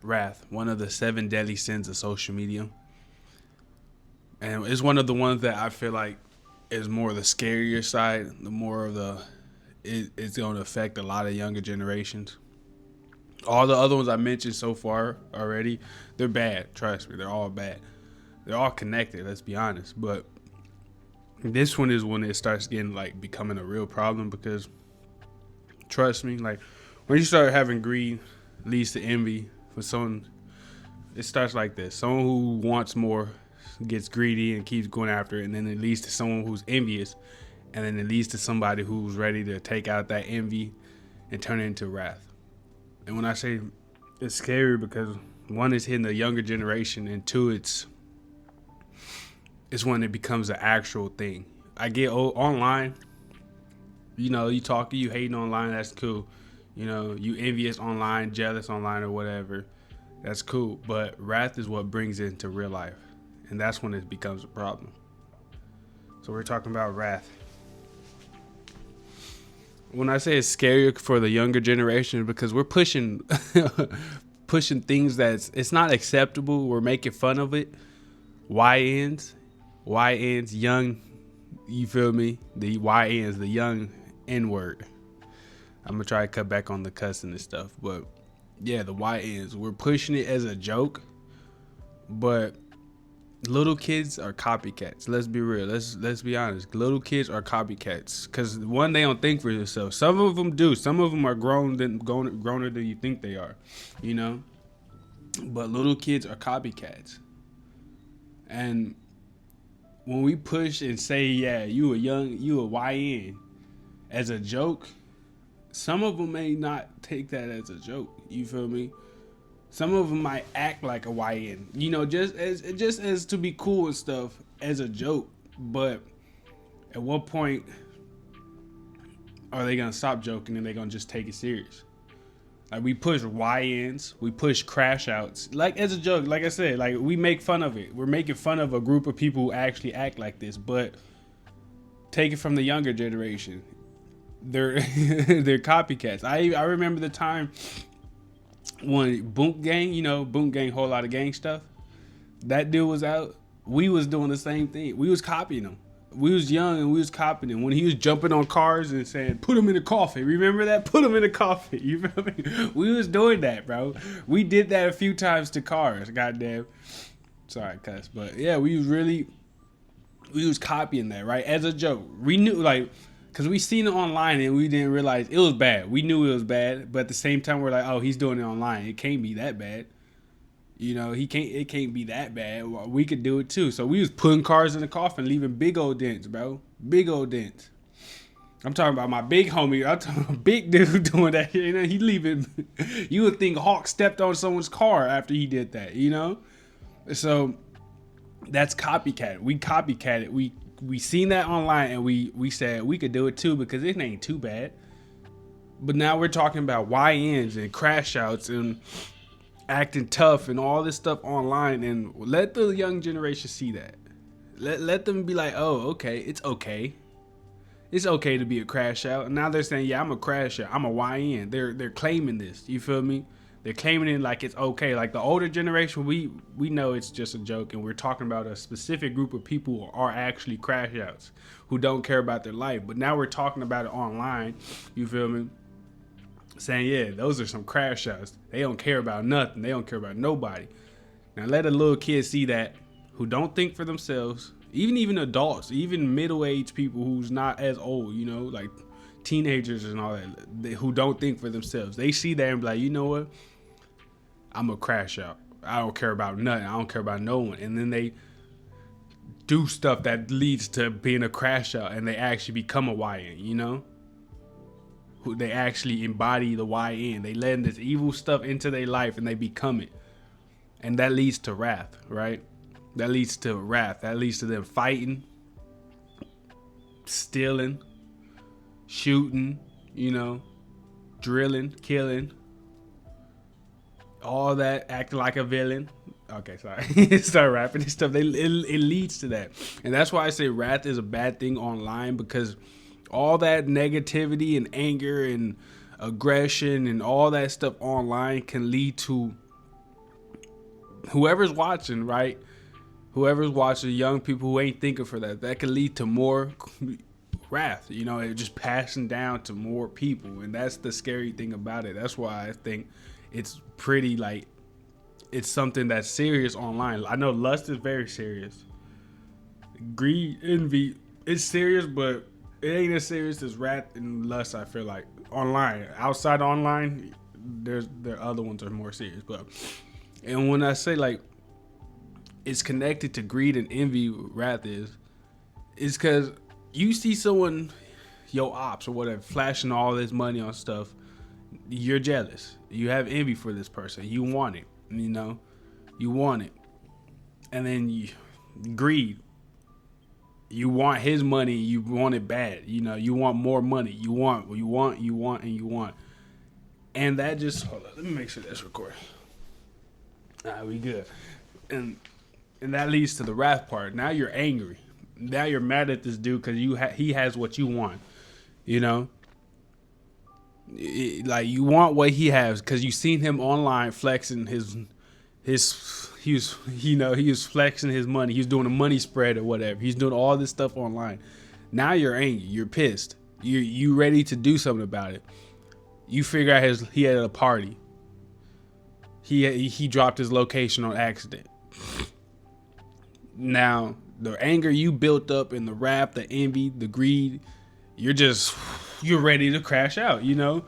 Wrath, one of the seven deadly sins of social media. And it's one of the ones that I feel like is more the scarier side, the more of it's going to affect a lot of younger generations. All the other ones I mentioned so far already, they're bad. Trust me, they're all bad. They're all connected, let's be honest. But this one is when it starts getting like becoming a real problem because trust me, like when you start having greed leads to envy for someone. It starts like this: someone who wants more gets greedy and keeps going after it, and then it leads to someone who's envious, and then it leads to somebody who's ready to take out that envy and turn it into wrath. And when I say it's scary because one is hitting the younger generation, and two, it's when it becomes an actual thing. I get online, you hating online, that's cool. You envious online, jealous online, or whatever, that's cool. But wrath is what brings it into real life, and that's when it becomes a problem. So we're talking about wrath. When I say it's scarier for the younger generation, because we're pushing pushing things it's not acceptable. We're making fun of it. YNs, young. You feel me? The YNs, the young N word. I'm gonna try to cut back on the cussing and stuff, but yeah, the YNs. We're pushing it as a joke, but little kids are copycats. Let's be real. Let's be honest. Little kids are copycats because one, they don't think for themselves. Some of them do. Some of them are growner than you think they are. But little kids are copycats. And when we push and say, yeah, you a YN as a joke, some of them may not take that as a joke. You feel me? Some of them might act like a YN, just as to be cool and stuff as a joke. But at what point are they gonna stop joking and they gonna just take it serious? Like we push YNs, we push crash outs, like as a joke. Like I said, like we make fun of it. We're making fun of a group of people who actually act like this. But take it from the younger generation, they're they're copycats. I remember the time when Boom Gang, whole lot of gang stuff. That dude was out. We was doing the same thing. We was copying him. We was young and we was copying him when he was jumping on cars and saying, "Put him in the coffin." Remember that? Put him in the coffin. You feel me? We was doing that, bro. We did that a few times to cars. Goddamn. Sorry, cuss, but yeah, we was copying that, right? As a joke. We knew, like, because we seen it online and we didn't realize it was bad. We knew it was bad, but at the same time, we're like, oh, he's doing it online. It can't be that bad. It can't be that bad. We could do it too. So we was putting cars in the coffin, leaving big old dents, bro. Big old dents. I'm talking about my big homie. I'm talking about big dude doing that. He leaving. You would think Hawk stepped on someone's car after he did that, So that's copycat. We copycat it. We seen that online and we said we could do it too because it ain't too bad. But now we're talking about YNs and crash outs and acting tough and all this stuff online, and let the young generation see that. Let them be like, oh, okay, it's okay. It's okay to be a crash out. And now they're saying, yeah, I'm a crash out. I'm a YN. They're claiming this. You feel me? They're claiming it like it's okay. Like the older generation, we know it's just a joke, and we're talking about a specific group of people who are actually crash outs, who don't care about their life. But now we're talking about it online. You feel me? Saying, yeah, those are some crash outs. They don't care about nothing. They don't care about nobody. Now let a little kid see that, who don't think for themselves. Even adults, even middle-aged people who's not as old, like teenagers and all that, who don't think for themselves. They see that and be like, you know what? I'm a crash out. I don't care about nothing. I don't care about no one. And then they do stuff that leads to being a crash out, and they actually become a YN, Who they actually embody the YN. They let this evil stuff into their life and they become it. And that leads to wrath, right? That leads to wrath. That leads to them fighting, stealing, shooting, drilling, killing, all that, acting like a villain. Okay, sorry. Start rapping and stuff. It leads to that. And that's why I say wrath is a bad thing online, because all that negativity and anger and aggression and all that stuff online can lead to whoever's watching, right? Whoever's watching, young people who ain't thinking for that could lead to more wrath. You know, it just passing down to more people, and that's the scary thing about it. That's why I think it's pretty like it's something that's serious online. I know lust is very serious. Greed, envy, it's serious, but it ain't as serious as wrath and lust. I feel like online, outside online, there other ones are more serious. But and when I say like it's connected to greed and envy, wrath is because you see someone, your ops or whatever, flashing all this money on stuff. You're jealous. You have envy for this person. You want it. You know, you want it, and then greed. You want his money. You want it bad. You know, you want more money. You want, and that just hold on. Let me make sure that's recording. All right, we good, and that leads to the wrath part. Now you're angry. Now you're mad at this dude because he has what you want. You know, like you want what he has because you seen him online flexing he was flexing his money. He was doing a money spread or whatever. He's doing all this stuff online. Now you're angry. You're pissed. You ready to do something about it. You figure out he had a party. He dropped his location on accident. Now the anger you built up and the wrath, the envy, the greed, you're ready to crash out, you know,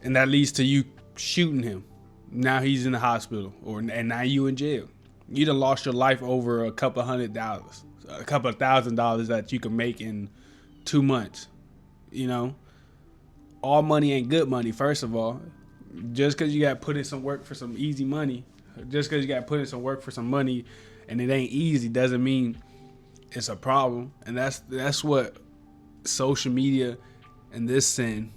and that leads to you shooting him. Now he's in the hospital, and now you in jail. You done lost your life over a couple $100, a couple $1,000 that you can make in 2 months. You know, all money ain't good money. First of all, just because you got put in some work for some easy money, just because you got put in some work for some money, and it ain't easy, doesn't mean it's a problem. And that's what social media and this sin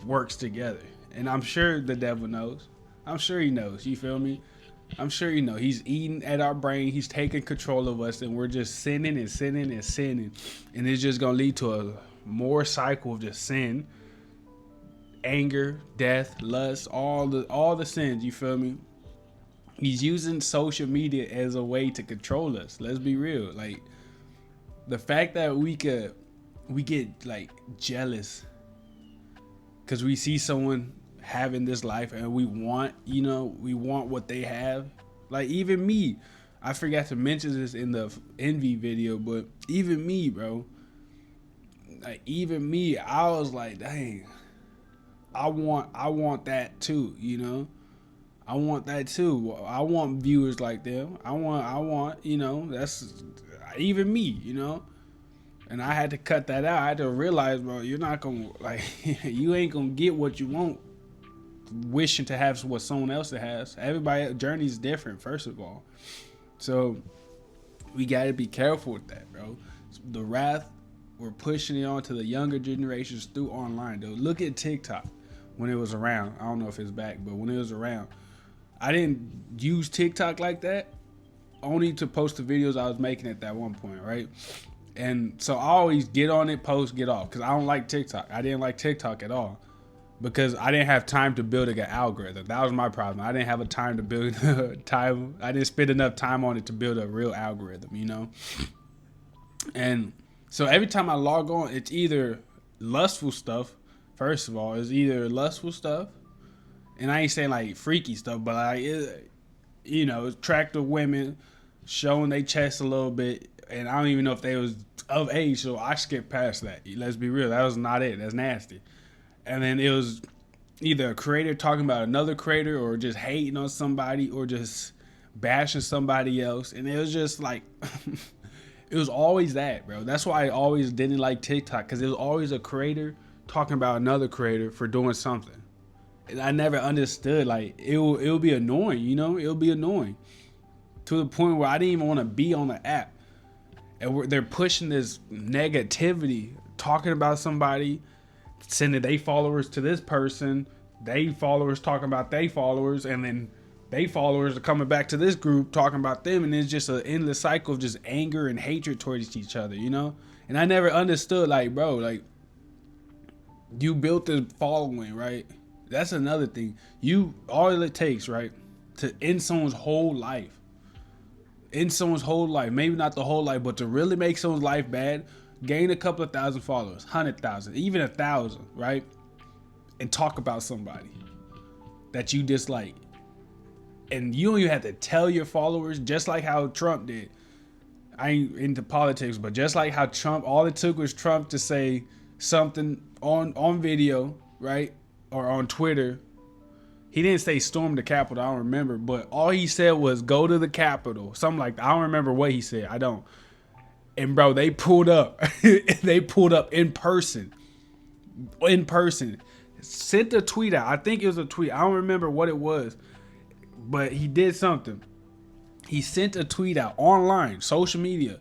works together. And I'm sure the devil knows. I'm sure he knows. You feel me? I'm sure he knows. He's eating at our brain. He's taking control of us, and we're just sinning and sinning and sinning. And it's just gonna lead to a more cycle of just sin, anger, death, lust, all the sins. You feel me? He's using social media as a way to control us. Let's be real. Like the fact that we get like jealous because we see someone having this life and we want what they have. Like even me, I forgot to mention this in the envy video, but even me, bro, like even me, I was like, dang, I want that too, you know. I want that too. I want viewers like them. I want, you know, that's even me, you know. And I had to cut that out. I had to realize, bro, you're not gonna like you ain't gonna get what you want wishing to have what someone else has. Everybody's journey is different, first of all. So we gotta be careful with that, bro. The wrath, we're pushing it on to the younger generations through online, though. Look at TikTok when it was around. I don't know if it's back, but when it was around, I didn't use TikTok like that, only to post the videos I was making at that one point, right? And so I always get on it, post, get off, because I don't like TikTok. I didn't like TikTok at all because I didn't have time to build an algorithm. That was my problem. I didn't have a time to build time. I didn't spend enough time on it to build a real algorithm, you know? And so every time I log on, it's either lustful stuff. First of all, it's either lustful stuff, and I ain't saying like freaky stuff, but like, you know, attractive women showing their chest a little bit. And I don't even know if they was of age, so I skipped past that. Let's be real. That was not it. That's nasty. And then it was either a creator talking about another creator or just hating on somebody or just bashing somebody else. And it was just like, it was always that, bro. That's why I always didn't like TikTok, because it was always a creator talking about another creator for doing something. And I never understood, like, it will be annoying, you know? It'll be annoying to the point where I didn't even want to be on the app. And they're pushing this negativity, talking about somebody, sending their followers to this person, they followers talking about their followers, and then they followers are coming back to this group talking about them, and it's just an endless cycle of just anger and hatred towards each other, you know? And I never understood, like, bro, like, you built this following, right? That's another thing. All it takes, right, to end someone's whole life. End someone's whole life. Maybe not the whole life, but to really make someone's life bad, gain a couple of thousand followers, 100,000, even 1,000, right? And talk about somebody that you dislike. And you don't even have to tell your followers, just like how Trump did. I ain't into politics, but just like how Trump, all it took was Trump to say something on video, right? Or on Twitter. He didn't say storm the Capitol, I don't remember, but all he said was go to the Capitol. Something like that. I don't remember what he said. I don't. And bro, they pulled up. They pulled up in person. In person. Sent a tweet out. I think it was a tweet. I don't remember what it was. But he did something. He sent a tweet out online, social media,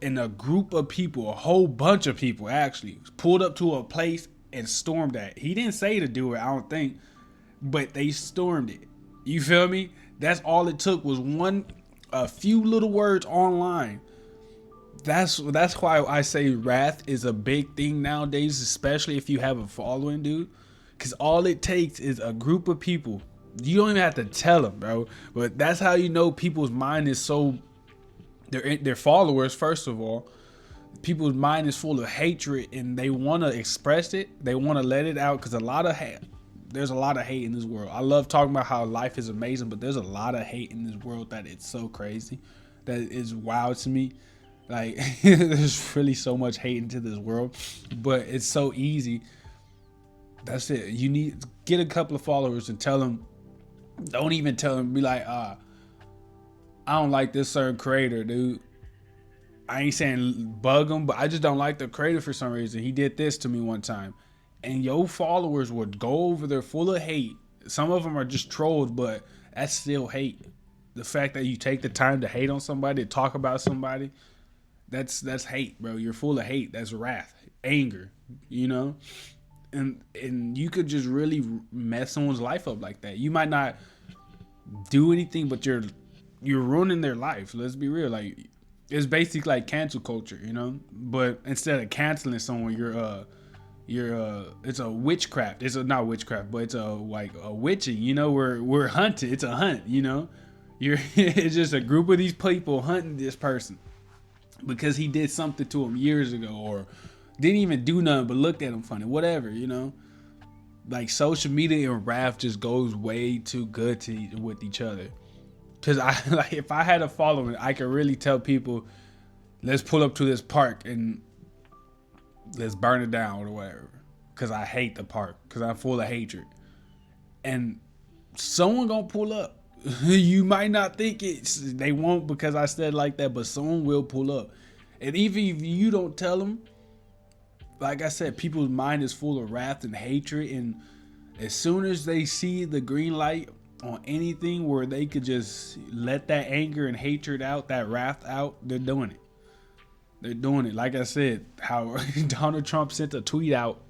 and a group of people, a whole bunch of people actually, pulled up to a place and stormed that. He didn't say to do it, I don't think, but they stormed it. You feel me? That's all it took was a few little words online. That's why I say wrath is a big thing nowadays, especially if you have a following, dude. Because all it takes is a group of people. You don't even have to tell them, bro. But that's how you know people's mind is so... Their followers, first of all. People's mind is full of hatred and they want to express it. They want to let it out because there's a lot of hate in this world. I love talking about how life is amazing, but there's a lot of hate in this world that it's so crazy. That is wild to me. Like, there's really so much hate into this world. But it's so easy. That's it. You need to get a couple of followers and tell them. Don't even tell them. Be like, I don't like this certain creator, dude. I ain't saying bug him, but I just don't like the creator for some reason. He did this to me one time. And your followers would go over there full of hate. Some of them are just trolls, but that's still hate. The fact that you take the time to hate on somebody, to talk about somebody, that's hate, bro. You're full of hate. That's wrath, anger, you know? And you could just really mess someone's life up like that. You might not do anything, but you're ruining their life. Let's be real. Like, it's basically like cancel culture, you know? But instead of canceling someone, it's a witchcraft. It's not witchcraft, but it's a witching, you know, we're hunted. It's a hunt, you know? It's just a group of these people hunting this person because he did something to him years ago or didn't even do nothing but looked at him funny, whatever, you know? Like, social media and wrath just goes way too good with each other. Because if I had a following, I could really tell people, let's pull up to this park and let's burn it down or whatever. Because I hate the park. Because I'm full of hatred. And someone gonna pull up. You might not think they won't because I said like that, but someone will pull up. And even if you don't tell them, like I said, people's mind is full of wrath and hatred. And as soon as they see the green light on anything where they could just let that anger and hatred out, that wrath out, they're doing it. They're doing it. Like I said, how Donald Trump sent a tweet out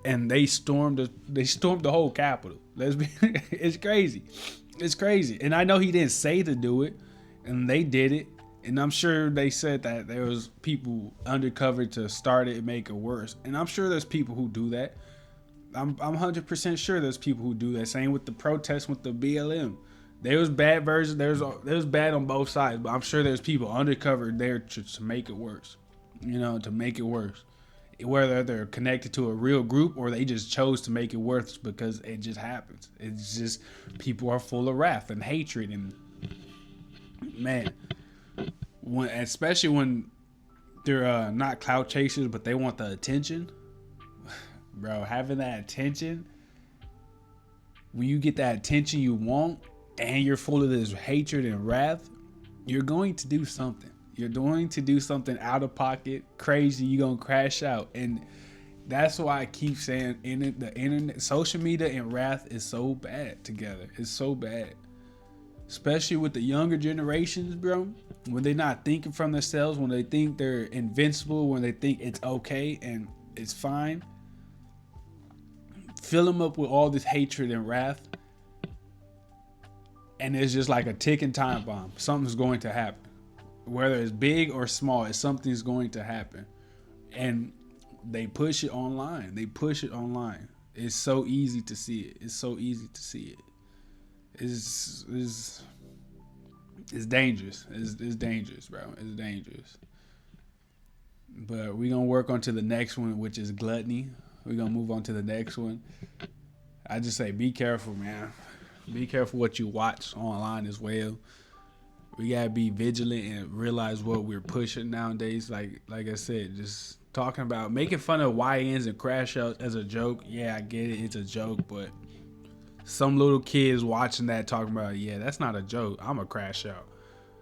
and they stormed the whole Capitol. It's crazy. It's crazy. And I know he didn't say to do it, and they did it. And I'm sure they said that there was people undercover to start it and make it worse. And I'm sure there's people who do that. I'm 100% sure there's people who do that. Same with the protests with the BLM. There was bad versions. There was bad on both sides, but I'm sure there's people undercover there to make it worse. You know, to make it worse. Whether they're connected to a real group or they just chose to make it worse because it just happens. It's just people are full of wrath and hatred, and man, especially when they're not clout chasers, but they want the attention. Bro, having that attention, when you get that attention you want and you're full of this hatred and wrath, you're going to do something. You're going to do something out of pocket, crazy. You're going to crash out. And that's why I keep saying the internet, social media and wrath is so bad together. It's so bad. Especially with the younger generations, bro. When they're not thinking from themselves, when they think they're invincible, when they think it's okay and it's fine. Fill them up with all this hatred and wrath, and it's just like a ticking time bomb. Something's going to happen. Whether it's big or small, something's going to happen. And they push it online. It's so easy to see it. is dangerous. It's dangerous, bro. It's dangerous. But we're gonna work on to the next one, which is gluttony. We're gonna move on to the next one. I just say be careful, man. Be careful what you watch online as well. We gotta be vigilant and realize what we're pushing nowadays. Like I said, just talking about making fun of YNs and crash outs as a joke. Yeah, I get it, it's a joke, but some little kids watching that talking about, yeah, that's not a joke. I'm a crash out.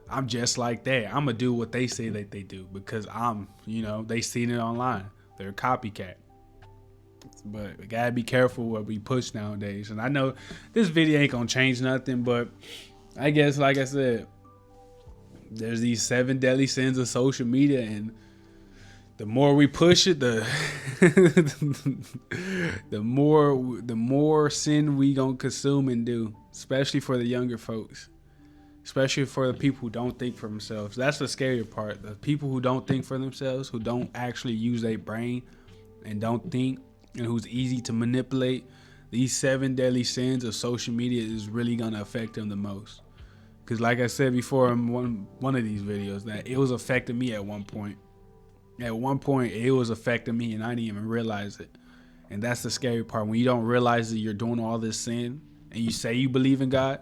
I'm just like that. I'm gonna do what they say that they do because they seen it online. They're a copycat. But we gotta be careful what we push nowadays. And I know this video ain't gonna change nothing, but I guess, like I said, there's these 7 deadly sins of social media, and the more we push it, the more sin we gonna consume and do, especially for the younger folks, especially for the people who don't think for themselves. That's the scary part. The people who don't think for themselves, who don't actually use their brain and don't think, and who's easy to manipulate. These 7 deadly sins of social media is really gonna affect them the most. Because like I said before in one of these videos, that it was affecting me at one point. At one point, it was affecting me and I didn't even realize it. And that's the scary part. When you don't realize that you're doing all this sin and you say you believe in God,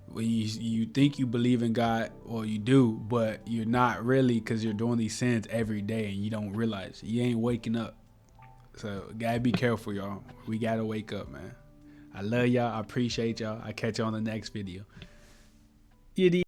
when you think you believe in God, well, you do, but you're not really, because you're doing these sins every day and you don't realize it. You ain't waking up. So, gotta be careful, y'all. We gotta wake up, man. I love y'all. I appreciate y'all. I catch you on the next video. Idiot.